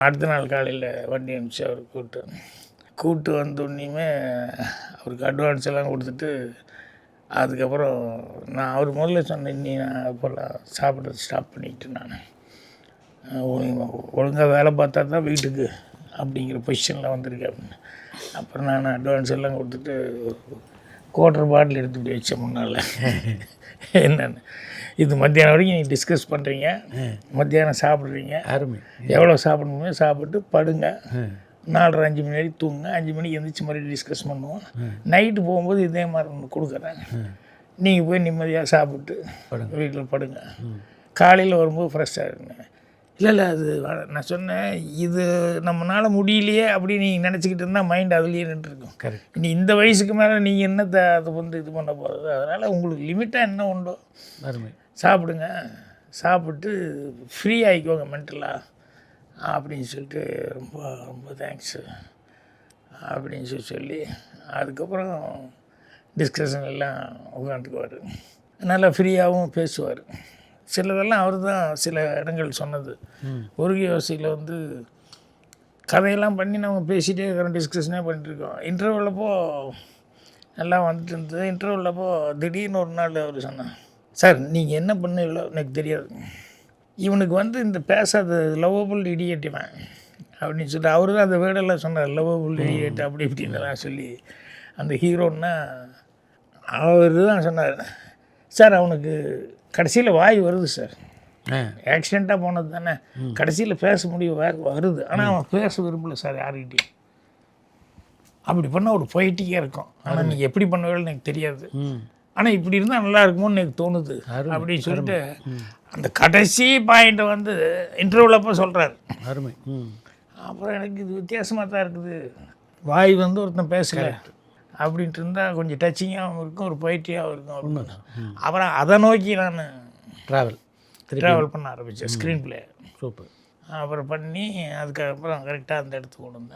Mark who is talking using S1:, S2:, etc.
S1: அடுத்த நாள் காலையில் வண்டி அனுப்பிச்சு அவர் கூப்பிட்டு வந்தோடனேயுமே அவருக்கு அட்வான்ஸ் எல்லாம் கொடுத்துட்டு அதுக்கப்புறம் நான் அவர் முதல்ல சொன்னேன், நீ நான் அப்போல்லாம் சாப்பிட்றது ஸ்டாப் பண்ணிக்கிட்டு நான் ஒழுங்காக வேலை பார்த்தா தான் வீட்டுக்கு அப்படிங்கிற பொசிஷனில் வந்திருக்கேன் அப்படின்னு. அப்புறம் நான் அட்வான்ஸ் எல்லாம் கொடுத்துட்டு குவார்ட்டர் பாட்டில் எடுத்துகிட்டு வச்சேன் முன்னால். என்னென்னு இது மத்தியானம் வரைக்கும் நீங்கள் டிஸ்கஸ் பண்ணுறீங்க, மத்தியானம் சாப்பிட்றீங்க, அருமை எவ்வளோ சாப்பிடணுமோ சாப்பிட்டு படுங்க, 4:30-5 மணி வரைக்கும் தூங்குங்க, 5 மணிக்கு எழுந்திரிச்சு மறுபடியும் டிஸ்கஸ் பண்ணுவோம். நைட்டு போகும்போது இதே மாதிரி ஒன்று கொடுக்குறேன், நீங்கள் போய் நிம்மதியாக சாப்பிட்டு வீட்டில் படுங்க, காலையில் வரும்போது ஃப்ரெஷ்ஷாக இருங்க. இல்லை அது நான் சொன்னேன், இது நம்மளால் முடியலையே அப்படின்னு நீங்கள் நினச்சிக்கிட்டு இருந்தால் மைண்ட் அதுலேயே நின்றுருக்கும். கரெக்ட். இனி இந்த வயசுக்கு மேலே நீங்கள் என்னத்தை அதை வந்து இது பண்ண போகிறது, அதனால் உங்களுக்கு லிமிட்டாக என்ன உண்டோ அருமை சாப்பிடுங்க, சாப்பிட்டு ஃப்ரீ ஆகிக்கோங்க மென்டலாக அப்படின்னு சொல்லிட்டு ரொம்ப ரொம்ப தேங்க்ஸு அப்படின்னு சொல்லி அதுக்கப்புறம் டிஸ்கஷன் எல்லாம் உட்காந்துக்குவார். நல்லா ஃப்ரீயாகவும் பேசுவார். சிலதெல்லாம் அவர் தான் சில இடங்கள் சொன்னது. ஒருகி யோசியில் வந்து கதையெல்லாம் பண்ணி நம்ம பேசிகிட்டே இருக்கிறோம், டிஸ்கஷனே பண்ணிட்டுருக்கோம். இன்டர்வியூலப்போ எல்லாம் வந்துட்டு இருந்தது. இன்டர்வியூலப்போ திடீர்னு ஒரு நாள் அவர் சொன்னார், சார் நீங்கள் என்ன பண்ணுவீங்களோ எனக்கு தெரியாது, இவனுக்கு வந்து இந்த பேசாத லவ்வபுள் இடியேட் இவன் அப்படின்னு சொல்லிட்டு அவர் தான் அந்த வேர்டெல்லாம் சொன்னார், லவ்வபுள் இடியேட் அப்படி இப்படின்னுலாம் சொல்லி. அந்த ஹீரோன்னா அவர் தான் சொன்னார், சார் அவனுக்கு கடைசியில் வாய் வருது சார், ஆக்சிடெண்ட்டாக போனது தானே, கடைசியில் பேச முடியும் வருது, ஆனால் அவன் பேச விரும்பலை சார் யாருக்கிட்டையும். அப்படி பண்ணால் ஒரு பொய்ட்டிக்காக இருக்கும், ஆனால் நீங்கள் எப்படி பண்ணுவீங்கன்னு எனக்கு தெரியாது, ஆனால் இப்படி இருந்தால் நல்லா இருக்குமோன்னு எனக்கு தோணுது அப்படின்னு சொல்லிட்டு அந்த கடைசி பாயிண்ட்டை வந்து இன்டர்வியூலப்போ சொல்கிறார். அருமை. அப்புறம் எனக்கு இது வித்தியாசமாக தான் இருக்குது, வாய் வந்து ஒருத்தன் பேசலை அப்படின்ட்டு இருந்தால் கொஞ்சம் டச்சிங்காகவும் இருக்கும், ஒரு பொய்ட்டியாகவும் இருக்கும் அப்படின்னு. அப்புறம் அதை நோக்கி நான் ட்ராவல் பண்ண ஆரம்பித்தேன், ஸ்க்ரீன் பிளே. சூப்பர். அப்புறம் பண்ணி அதுக்கப்புறம் கரெக்டாக அந்த இடத்துக்கு கொண்டு வந்தேன்.